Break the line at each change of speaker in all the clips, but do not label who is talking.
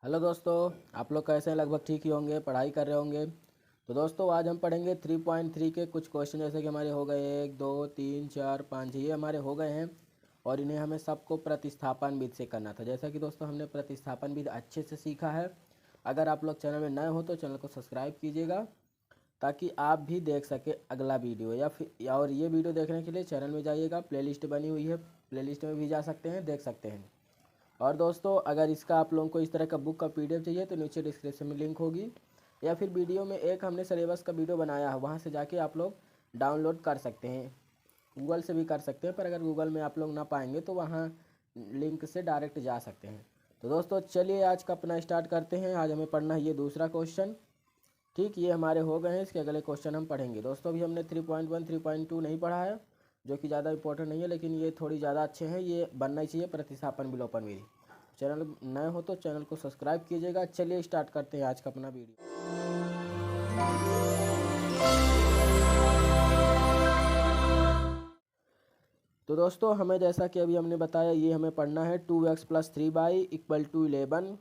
Hello दोस्तों, आप लोग कैसे हैं? लगभग ठीक ही होंगे, पढ़ाई कर रहे होंगे। तो दोस्तों आज हम पढ़ेंगे 3.3 के कुछ क्वेश्चन, जैसे कि हमारे हो गए 1 2 3 4 5, ये हमारे हो गए हैं। और इन्हें हमें सबको प्रतिस्थापन विधि से करना था। जैसा कि दोस्तों हमने प्रतिस्थापन विधि अच्छे से सीखा है। अगर आप लोग चैनल में नए हो तो चैनल को सब्सक्राइब कीजिएगा, ताकि आप भी देख सके अगला वीडियो। और ये वीडियो देखने के लिए चैनल में जाइएगा, प्लेलिस्ट बनी हुई है, प्लेलिस्ट में भी जा सकते हैं, देख सकते हैं। और दोस्तों अगर इसका आप लोगों को इस तरह का बुक का पीडीएफ चाहिए तो नीचे डिस्क्रिप्शन में लिंक होगी, या फिर वीडियो में एक हमने सिलेबस का वीडियो बनाया है, वहाँ से जाके आप लोग डाउनलोड कर सकते हैं। गूगल से भी कर सकते हैं, पर अगर गूगल में आप लोग ना पाएंगे तो वहाँ लिंक से डायरेक्ट जा सकते हैं। तो दोस्तों चलिए आज का अपना स्टार्ट करते हैं। आज हमें पढ़ना है ये दूसरा क्वेश्चन। ठीक, ये हमारे हो गए हैं, इसके अगले क्वेश्चन हम पढ़ेंगे। दोस्तों अभी हमने 3.1 3.2 नहीं पढ़ा है, जो कि ज़्यादा इंपॉर्टेंट नहीं है, लेकिन ये थोड़ी ज़्यादा अच्छे हैं, ये बनना ही चाहिए प्रतिस्थापन विलोपन विधि। चैनल नए हो तो चैनल को सब्सक्राइब कीजिएगा। चलिए स्टार्ट करते हैं आज का अपना वीडियो। तो दोस्तों हमें जैसा कि अभी हमने बताया, ये हमें पढ़ना है 2x + 3y = 11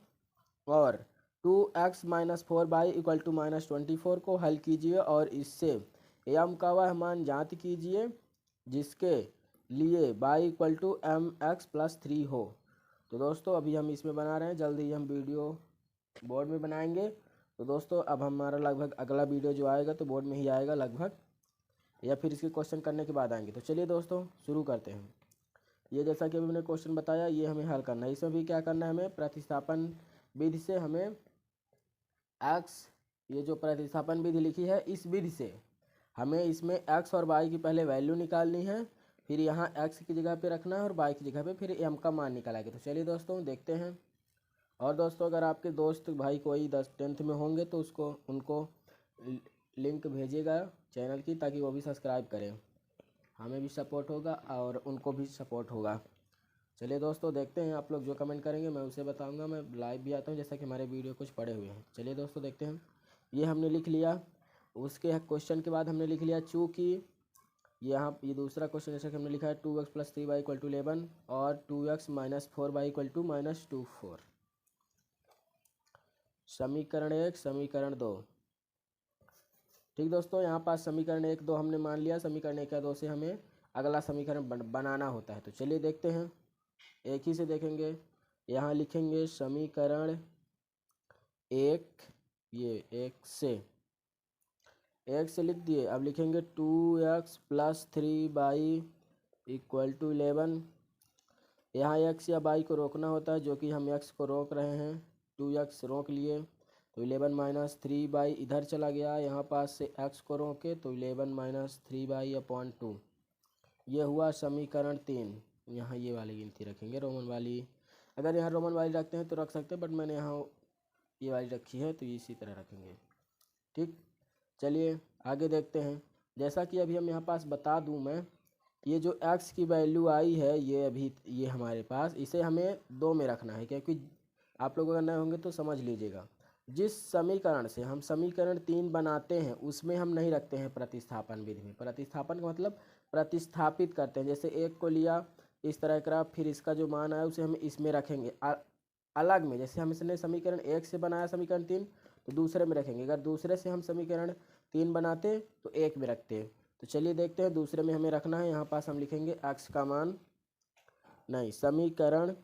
और 2x - 4y = -24 को हल कीजिए और इससे m का वह मान ज्ञात कीजिए जिसके लिए y = mx + 3 हो। तो दोस्तों अभी हम इसमें बना रहे हैं, जल्दी ही हम वीडियो बोर्ड में बनाएंगे। तो दोस्तों अब हमारा लगभग अगला वीडियो जो आएगा तो बोर्ड में ही आएगा लगभग, या फिर इसके क्वेश्चन करने के बाद आएंगे। तो चलिए दोस्तों शुरू करते हैं। ये जैसा कि अभी मैंने क्वेश्चन बताया, ये हमें हल करना है। इसमें भी क्या करना है, हमें प्रतिस्थापन विधि से हमें एक्स, ये जो प्रतिस्थापन विधि लिखी है इस विधि से हमें इसमें एक्स और वाई की पहले वैल्यू निकालनी है, फिर यहाँ एक्स की जगह पे रखना है और वाई की जगह पे फिर एम का मान निकालेंगे। तो चलिए दोस्तों देखते हैं। और दोस्तों अगर आपके दोस्त भाई कोई 10th में होंगे तो उनको लिंक भेजिएगा चैनल की, ताकि वो भी सब्सक्राइब करें। हमें भी सपोर्ट होगा और उनको भी सपोर्ट होगा। चलिए दोस्तों देखते हैं, आप लोग जो कमेंट करेंगे मैं उसे बताऊंगा। मैं लाइव भी आता हूं, जैसा कि हमारे वीडियो कुछ पड़े हुए हैं। चलिए दोस्तों देखते हैं। ये हमने लिख लिया, उसके क्वेश्चन के बाद हमने लिख लिया चूँकि यहाँ ये दूसरा क्वेश्चन जैसा कि हमने लिखा है 2x + 3y = 11 और 2x - 4y = -24। समीकरण 1 समीकरण 2। ठीक दोस्तों, यहाँ पास समीकरण 1 2 हमने मान लिया। समीकरण 1 या 2 से हमें अगला समीकरण बनाना होता है। तो चलिए देखते हैं, एक ही से देखेंगे। यहाँ लिखेंगे समीकरण 1, ये 1 से लिख दिए। अब लिखेंगे 2x + 3y = 11। यहाँ x या y को रोकना होता है, जो कि हम x को रोक रहे हैं। 2x रोक लिए तो 11 - 3y इधर चला गया, यहाँ पास से x को रोके तो 11 - 3y/2। ये हुआ समीकरण 3। यहाँ ये वाली गिनती रखेंगे, रोमन वाली। अगर यहाँ रोमन वाली रखते हैं तो रख सकते हैं, बट मैंने यहाँ ये वाली रखी है तो इसी तरह रखेंगे। ठीक, चलिए आगे देखते हैं। जैसा कि अभी हम यहाँ पास बता दूँ मैं, ये जो x की वैल्यू आई है, ये हमारे पास, इसे हमें 2 में रखना है, क्योंकि आप लोग अगर नए होंगे तो समझ लीजिएगा। जिस समीकरण से हम समीकरण 3 बनाते हैं उसमें हम नहीं रखते हैं प्रतिस्थापन विधि में। प्रतिस्थापन का मतलब प्रतिस्थापित करते हैं। जैसे 1 को लिया इस तरह का, फिर इसका जो मान आया उसे हम इसमें रखेंगे अलग में। जैसे हमने समीकरण 1 से बनाया समीकरण 3, तो दूसरे में रखेंगे। अगर दूसरे से हम समीकरण 3 बनाते तो 1 में रखते। तो चलिए देखते हैं, दूसरे में हमें रखना है। यहाँ पास हम लिखेंगे x का मान, नहीं, समीकरण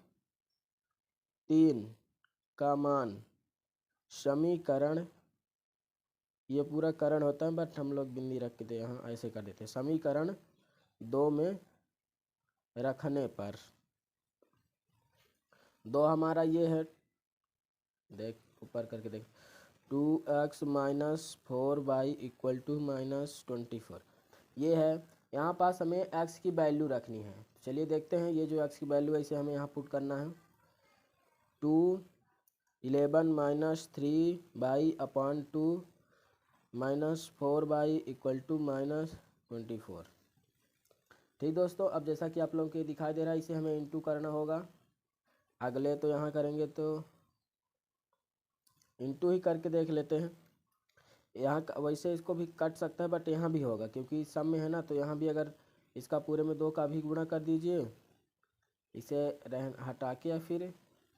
3 का मान। समीकरण, ये पूरा करण होता है, बट हम लोग बिंदी रख के यहाँ ऐसे कर देते हैं। समीकरण 2 में रखने पर 2 हमारा ये है, देख ऊपर करके देख, 2x - 4y = -24, ये है। यहाँ पास हमें x की वैल्यू रखनी है। चलिए देखते हैं, ये जो x की वैल्यू है इसे हमें यहाँ पुट करना है। 11 - 3y/2 -4y = -24। ठीक दोस्तों, अब जैसा कि आप लोगों को दिखाई दे रहा है, इसे हमें इंटू करना होगा। अगले तो यहाँ करेंगे तो इंटू ही करके देख लेते हैं। यहाँ वैसे इसको भी कट सकता है, बट यहाँ भी होगा क्योंकि सब में है ना। तो यहाँ भी अगर इसका पूरे में 2 का भी गुणा कर दीजिए, इसे हटा के, या फिर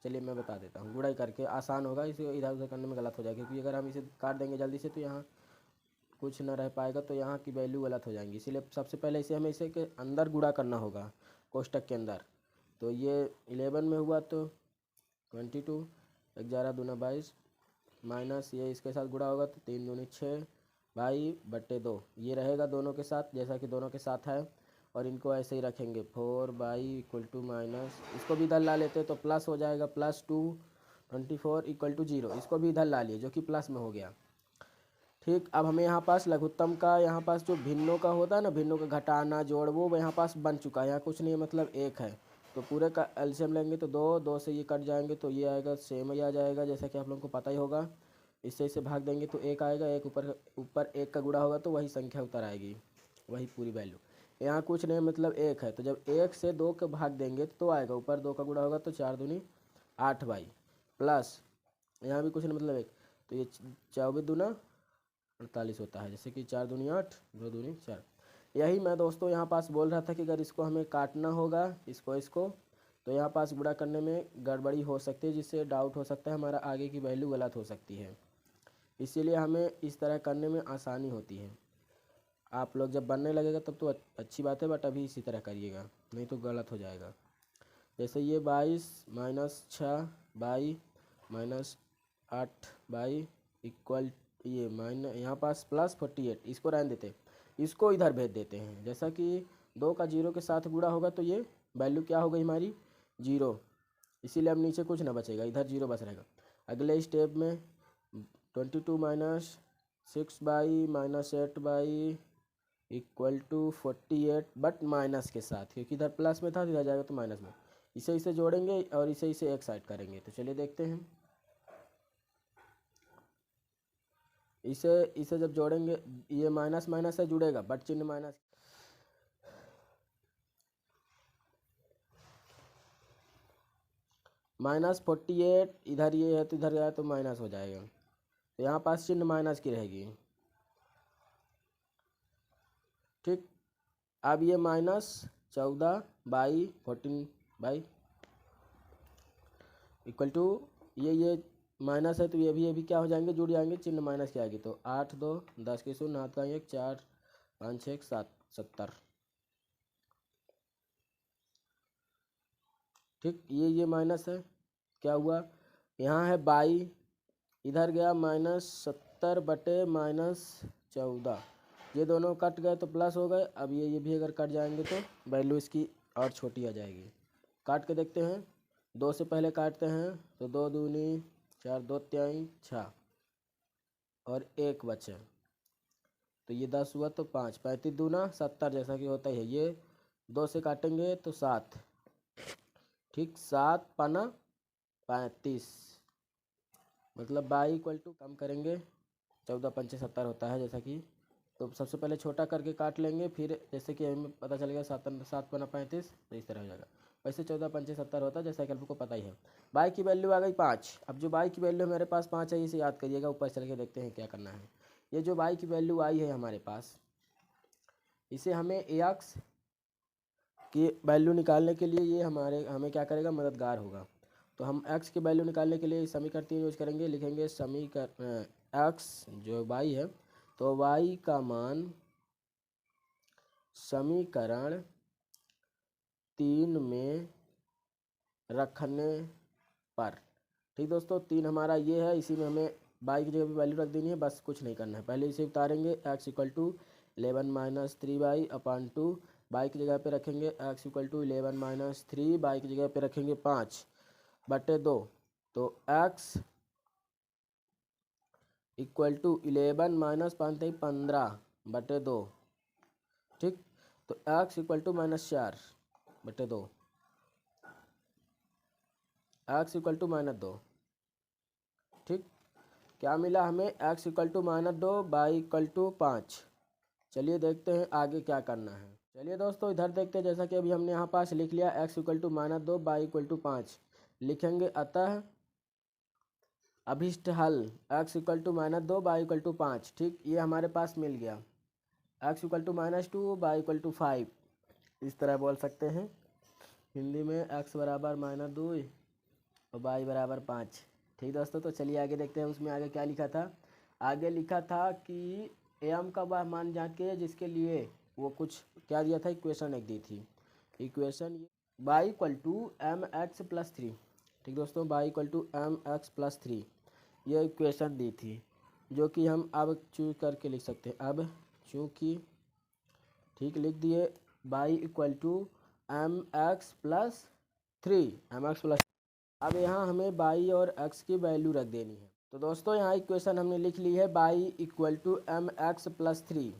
चलिए मैं बता देता हूँ, गुड़ाई करके आसान होगा, इसे इधर उधर करने में गलत हो जाएगा, क्योंकि अगर हम इसे काट देंगे जल्दी से तो यहाँ कुछ ना रह पाएगा, तो यहाँ की वैल्यू गलत हो जाएंगी। इसीलिए सबसे पहले इसे हमें इसे के अंदर गुणा करना होगा, कोष्टक के अंदर। तो ये 11 में हुआ तो 22, 11 दूना 22, माइनस ये इसके साथ गुणा होगा तो 3 दूनी 6 बाई बट्टे 2, ये रहेगा दोनों के साथ जैसा कि दोनों के साथ है। और इनको ऐसे ही रखेंगे 4 बाई इक्वल टू माइनस, इसको भी इधर ला लेते तो प्लस हो जाएगा, +2 24 इक्वल टू 0, इसको भी इधर ला लिए जो कि प्लस में हो गया। ठीक, अब हमें यहाँ पास लघुत्तम का, यहाँ पास जो भिन्नों का होता है ना, भिन्नों का घटाना जोड़, वो यहाँ पास बन चुका है, यहाँ कुछ नहीं है, मतलब एक है। तो पूरे का एलसीएम लेंगे तो 2 से ये कट जाएंगे तो ये आएगा, सेम ही आ जाएगा जैसा कि आप लोगों को पता ही होगा। इससे इसे भाग देंगे तो एक आएगा, एक ऊपर एक का गुणा होगा तो वही संख्या उतर आएगी, वही पूरी वैल्यू। यहाँ कुछ नहीं, मतलब एक है, तो जब 1 से 2 के भाग देंगे तो आएगा, ऊपर 2 का गुणा होगा तो 4 दूनी 8 बाई, प्लस यहाँ भी कुछ नहीं, मतलब एक, तो ये 24 दूना 48 होता है, जैसे कि 4 दूनी 8, 2 दूनी 4। यही मैं दोस्तों यहाँ पास बोल रहा था कि अगर इसको हमें काटना होगा इसको तो यहाँ पास गुणा करने में गड़बड़ी हो सकती है, जिससे डाउट हो सकता है हमारा आगे की वैल्यू गलत हो सकती है। इसीलिए हमें इस तरह करने में आसानी होती है। आप लोग जब बनने लगेगा तब तो अच्छी बात है, बट अभी इसी तरह करिएगा, नहीं तो गलत हो जाएगा। जैसे ये 22 minus 6 y minus 8 y equal, ये माइनस यहाँ पास +48, इसको रहने देते, इसको इधर भेज देते हैं। जैसा कि 2 का 0 के साथ गुणा होगा तो ये वैल्यू क्या हो गई हमारी 0, इसीलिए अब नीचे कुछ ना बचेगा, इधर 0 बच रहेगा। अगले स्टेप में 22 minus 6 y minus 8 y equal to 48, but minus के साथ, क्योंकि इधर प्लस में था तो इधर जाएगा तो माइनस में। इसे जोड़ेंगे और इसे एक साइड करेंगे, तो चलिए देखते हैं। इसे जब जोड़ेंगे, ये माइनस माइनस से जुड़ेगा, बट चिन्ह माइनस, -48 इधर ये है तो इधर गया तो माइनस हो जाएगा, तो यहाँ पास चिन्ह माइनस की रहेगी। ठीक, अब ये -14 बाई 14 बाई इक्वल टू, ये माइनस है तो ये भी क्या हो जाएंगे, जुड़ जाएंगे, चिन्ह माइनस की आएगी, तो 8 2 10 के 0 हाथ का 1 4 5 6 7 70। ठीक, ये माइनस है, क्या हुआ, यहाँ है बाई, इधर गया -70 बटे -14, ये दोनों कट गए तो प्लस हो गए। अब ये भी अगर कट जाएंगे तो वैल्यू इसकी और छोटी आ जाएगी। काट के देखते हैं, 2 से पहले काटते हैं तो 2 दूनी 4, 2 तिहाई 6 और 1 बचे, तो ये 10 हुआ तो 5, 35 दूना 70 जैसा कि होता ही है। ये 2 से काटेंगे तो 7, ठीक, 7 पाना 35, मतलब बाई इक्वल टू, कम करेंगे 14 पंचे 70 होता है जैसा कि, तो सबसे पहले छोटा करके काट लेंगे, फिर जैसे कि हमें पता चल गया 7 पाना 35, तो इस तरह हो जाएगा। वैसे 14 पंचे 70 होता है जैसा कि आपको पता ही है। बाई की वैल्यू आ गई 5। अब जो बाई की वैल्यू मेरे पास 5 है, इसे याद करिएगा, ऊपर चल के देखते हैं क्या करना है। ये जो बाई की वैल्यू आई है हमारे पास, इसे हमें एक्स की वैल्यू निकालने के लिए ये हमें क्या करेगा, मददगार होगा। तो हम x की वैल्यू निकालने के लिए समीकरण 3 यूज करेंगे, लिखेंगे समीकरण x जो y है, तो y का मान समीकरण 3 में रखने पर, ठीक दोस्तों, 3 हमारा ये है, इसी में हमें y की जगह पे वैल्यू रख देनी है, बस कुछ नहीं करना है। पहले इसे उतारेंगे, x equal to 11 minus 3y/2, y की जगह पे रखेंगे x equal to 11 minus 3, y की जगह पे रखेंगे 5 बटे 2, तो x इक्वल टू 11 माइनस 5 15 बटे 2, ठीक, तो x इक्वल टू -4 बटे 2, x इक्वल टू -2, ठीक, क्या मिला हमें, x equal to -2, y equal to 5। चलिए देखते हैं आगे क्या करना है। चलिए दोस्तों इधर देखते हैं, जैसा कि अभी हमने यहाँ पास लिख लिया x equal to -2, y equal to 5, लिखेंगे अतः अभिष्ट हल x equal to -2, y equal to 5, ठीक, ये हमारे पास मिल गया। x equal to -2, y equal to 5, इस तरह बोल सकते हैं हिंदी में, x बराबर -2, और बाई बराबर 5। ठीक दोस्तों, तो चलिए आगे देखते हैं उसमें आगे क्या लिखा था। आगे लिखा था कि एम का वह मान जान के जिसके लिए वो कुछ क्या दिया था, इक्वेशन एक दी थी। Equation y equal to M X plus 3। ठीक दोस्तों, y equal to M X plus 3 ये इक्वेशन दी थी, जो कि हम अब चूज करके लिख सकते हैं। अब चूँकि ठीक लिख दिए y equal to M X plus 3, M X plus. अब यहाँ हमें बाई और एक्स की वैल्यू रख देनी है। तो दोस्तों यहाँ इक्वेशन हमने लिख ली है y equal to M X plus 3।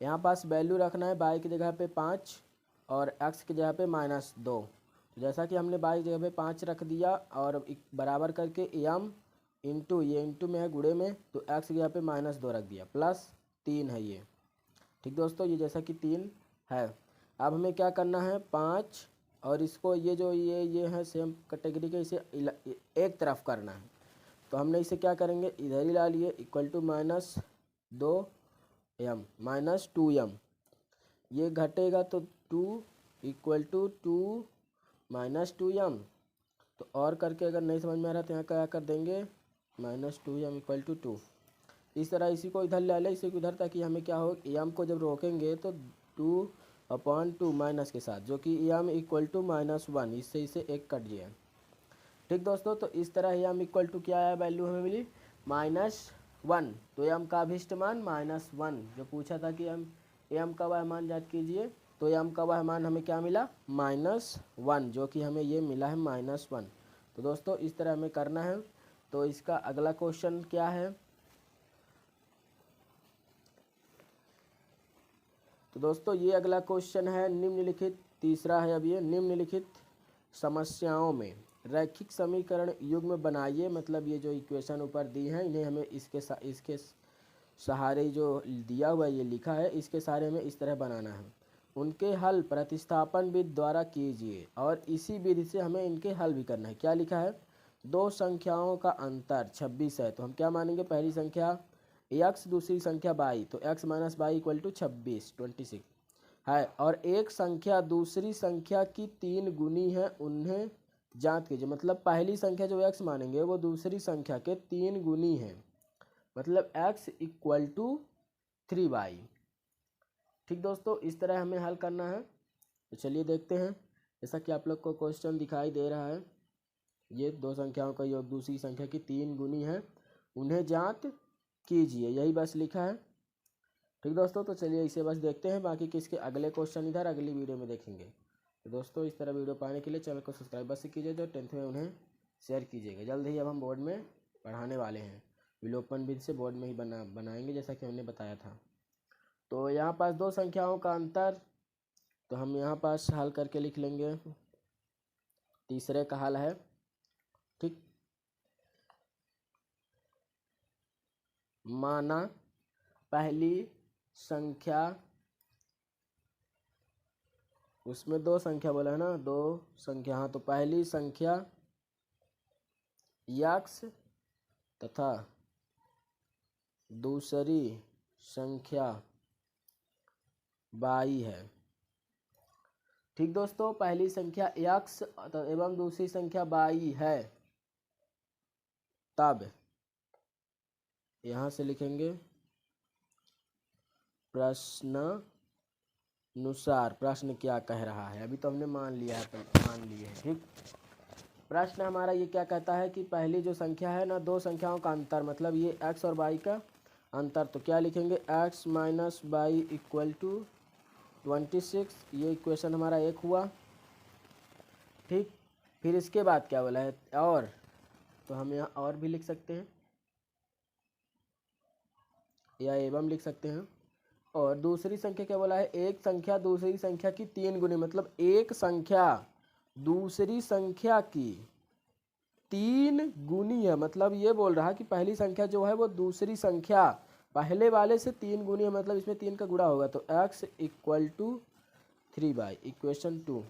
यहाँ पास वैल्यू रखना है बाई की जगह पे 5 और एक्स की जगह पे -2। तो जैसा कि हमने बाई की जगह पे 5 रख दिया और बराबर करके एम इंटू ये इंटू में है गुणे में, तो एक्स की जगह पे -2 रख दिया, प्लस 3 है ये। ठीक दोस्तों, ये जैसा कि 3 है। अब हमें क्या करना है, 5 और इसको ये जो ये है सेम कैटेगरी के, इसे एक तरफ करना है। तो हमने इसे क्या करेंगे, इधर ही ला लिए इक्वल टू -2m -2m। ये घटेगा तो 2 इक्वल टू 2 -2m। तो और करके अगर नहीं समझ में आ रहा तो यहाँ क्या कर देंगे, -2m इक्वल टू 2। इस तरह इसी को इधर ले लें, इसी को इधर, ताकि हमें क्या हो, एम को जब रोकेंगे तो 2/2 माइनस के साथ, जो कि एम इक्वल टू -1, इससे इसे एक कट गया। ठीक दोस्तों, तो इस तरह एम इक्वल टू क्या आया, वैल्यू हमें मिली -1। तो एम का अभिष्ट मान -1, जो पूछा था कि एम का वह मान ज्ञात कीजिए, तो एम का वह मान हमें क्या मिला, -1, जो कि हमें ये मिला है -1। तो दोस्तों इस तरह हमें करना है। तो इसका अगला क्वेश्चन क्या है, तो दोस्तों ये अगला क्वेश्चन है निम्नलिखित, तीसरा है अब ये, निम्नलिखित समस्याओं में रैखिक समीकरण युग्म बनाइए। मतलब ये जो इक्वेशन ऊपर दी हैं इन्हें हमें इसके सहारे जो दिया हुआ ये लिखा है, इसके सहारे में इस तरह बनाना है। उनके हल प्रतिस्थापन विधि द्वारा कीजिए, और इसी विधि से हमें इनके हल भी करना है। क्या लिखा है, दो संख्याओं का अंतर 26 है, तो हम क्या मानेंगे, पहली संख्या x दूसरी संख्या y, तो x minus y equal to 26 है। और एक संख्या दूसरी संख्या की 3 गुनी है, उन्हें जांच कीजिए। मतलब पहली संख्या जो x मानेंगे वो दूसरी संख्या के 3 गुनी है, मतलब x इक्वल टू 3y। ठीक दोस्तों, इस तरह हमें हल करना है। तो चलिए देखते हैं। जैसा कि आप लोग को क्वेश्चन दिखाई दे रहा है, ये दो संख्याओं का योग दूसरी संख्या की 3 गुनी है, उन्हें जांच कीजिए, यही बस लिखा है। ठीक दोस्तों, तो चलिए इसे बस देखते हैं, बाकी किसके अगले क्वेश्चन इधर अगली वीडियो में देखेंगे। तो दोस्तों इस तरह वीडियो पाने के लिए चैनल को सब्सक्राइब बस कीजिए, जो 10th में उन्हें शेयर कीजिएगा। जल्द ही अब हम बोर्ड में पढ़ाने वाले हैं, विलोपन विधि से बोर्ड में ही बनाएंगे, जैसा कि हमने बताया था। तो यहाँ पास दो संख्याओं का अंतर, तो हम यहाँ पास हल करके लिख लेंगे। तीसरे का हल है, ठीक, माना पहली संख्या, उसमें दो संख्या बोला है ना, दो संख्या, हाँ, तो पहली संख्या x तथा दूसरी संख्या y है। ठीक दोस्तों, पहली संख्या x एवं दूसरी संख्या y है, तब यहाँ से लिखेंगे प्रश्नानुसार प्रश्न क्या कह रहा है। अभी तो हमने मान लिया है, मान लिए है। ठीक, प्रश्न हमारा ये क्या कहता है कि पहली जो संख्या है ना, दो संख्याओं का अंतर, मतलब ये x और y का अंतर, तो क्या लिखेंगे, x minus y equal to 26। ये इक्वेशन हमारा एक हुआ। ठीक, फिर इसके बाद क्या बोला है, और, तो हम यहाँ और भी लिख सकते हैं या एवं लिख सकते हैं। और दूसरी संख्या क्या बोला है, एक संख्या दूसरी संख्या की 3 गुनी, मतलब एक संख्या दूसरी संख्या की 3 गुनी है। मतलब ये बोल रहा है कि पहली संख्या जो है वो दूसरी संख्या पहले वाले से 3 गुनी है, मतलब इसमें 3 का गुणा होगा, तो x equal to 3y, equation 2।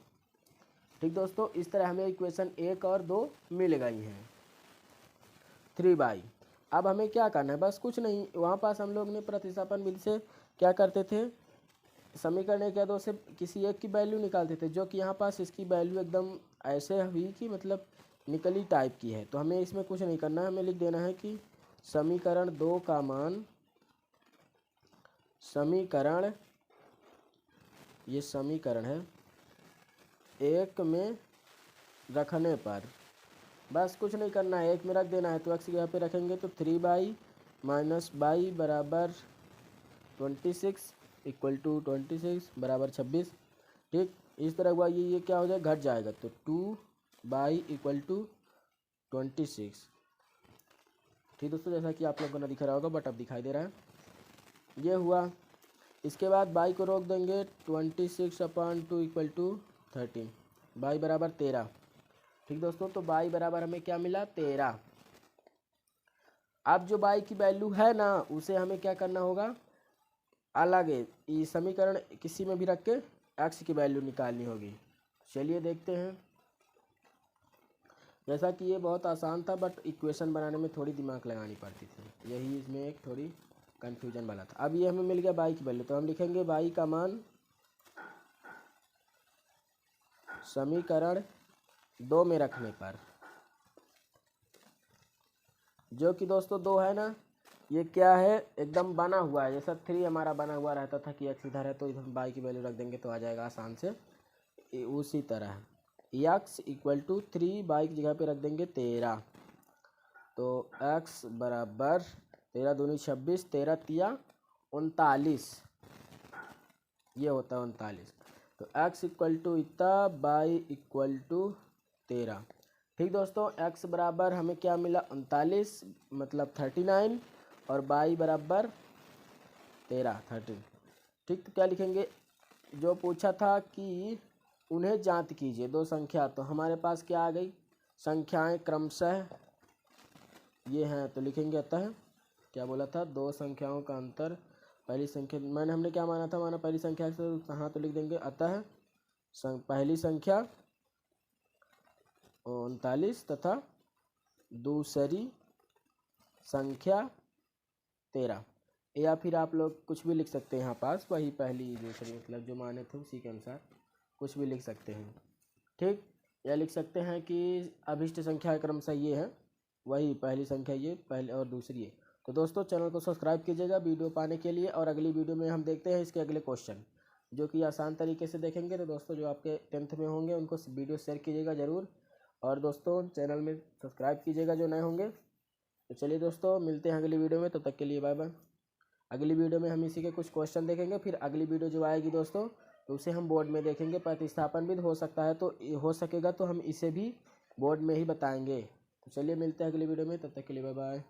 ठीक दोस्तों, इस तरह हमें इक्वेशन 1 और 2 मिल गई हैं, 3y। अब हमें क्या करना है, बस कुछ नहीं, वहाँ पास हम लोग ने प्रतिस्थापन विधि से क्या करते थे, समीकरण 1 या 2 से किसी एक की वैल्यू निकालते थे, जो कि यहाँ पास इसकी वैल्यू एकदम ऐसे हुई कि मतलब निकली टाइप की है, तो हमें इसमें कुछ नहीं करना है, हमें लिख देना है कि समीकरण 2 का मान, समीकरण, ये समीकरण है 1 में रखने पर, बस कुछ नहीं करना है, 1 में रख देना है। तो x यहाँ पे रखेंगे तो 3y माइनस बाई बराबर 26 इक्वल टू 26 बराबर 26। ठीक, इस तरह हुआ, ये क्या हो जाएगा, घट जाएगा, तो 2y इक्वल टू 26। ठीक दोस्तों, जैसा कि आप लोगों को ना दिख रहा होगा बट अब दिखाई दे रहा है, ये हुआ। इसके बाद y को रोक देंगे 26/2 इक्वल टू 13, y बराबर 13। ठीक दोस्तों, तो y बराबर हमें क्या मिला, 13। अब जो y की वैल्यू है ना, उसे हमें क्या करना होगा, अलग है, ये समीकरण किसी में भी रख के x की वैल्यू निकालनी होगी। चलिए देखते हैं। जैसा कि ये बहुत आसान था बट इक्वेशन बनाने में थोड़ी दिमाग लगानी पड़ती थी, यही इसमें एक थोड़ी कन्फ्यूजन वाला था। अब ये हमें मिल गया y की वैल्यू, तो हम लिखेंगे y का मान समीकरण 2 में रखने पर, जो कि दोस्तों 2 है ना, ये क्या है, एकदम बना हुआ है, जैसा 3 हमारा बना हुआ रहता था कि x इधर है तो इधर y की वैल्यू रख देंगे तो आ जाएगा आसान से, उसी तरह x इक्वल टू 3 y की जगह पे रख देंगे 13। तो x बराबर 13 दूनी 26, 13 तिया 39, ये होता है 39। तो x इक्वल टू इतना, y इक्वल टू 13। ठीक दोस्तों, x बराबर हमें क्या मिला, 39 मतलब 39, और y बराबर 13। ठीक, तो क्या लिखेंगे, जो पूछा था कि उन्हें ज्ञात कीजिए दो संख्या, तो हमारे पास क्या आ गई, संख्याएं क्रमशः ये हैं, तो लिखेंगे अतः, क्या बोला था, दो संख्याओं का अंतर, पहली संख्या हमने क्या माना था, माना पहली संख्या से, हाँ तो लिख देंगे अतः पहली संख्या 39 तथा दूसरी संख्या 13, या फिर आप लोग कुछ भी लिख सकते हैं यहाँ पास, वही पहली दूसरी मतलब जो माने थे उसी के अनुसार कुछ भी लिख सकते हैं। ठीक, या लिख सकते हैं कि अभिष्ट संख्या क्रमशः ये है, वही पहली संख्या ये पहले और दूसरी है। तो दोस्तों चैनल को सब्सक्राइब कीजिएगा वीडियो पाने के लिए, और अगली वीडियो में हम देखते हैं इसके अगले क्वेश्चन, जो कि आसान तरीके से देखेंगे। तो दोस्तों जो आपके 10th में होंगे उनको वीडियो शेयर कीजिएगा ज़रूर, और दोस्तों चैनल में सब्सक्राइब कीजिएगा जो नए होंगे। तो चलिए दोस्तों, मिलते हैं अगली वीडियो में, तब तक के लिए बाय बाय। अगली वीडियो में हम इसी के कुछ क्वेश्चन देखेंगे, फिर अगली वीडियो जो आएगी दोस्तों तो उसे हम बोर्ड में देखेंगे, प्रतिस्थापन भी हो सकता है, तो हो सकेगा तो हम इसे भी बोर्ड में ही बताएंगे। तो चलिए मिलते हैं अगली वीडियो में, तब तक के लिए बाय बाय।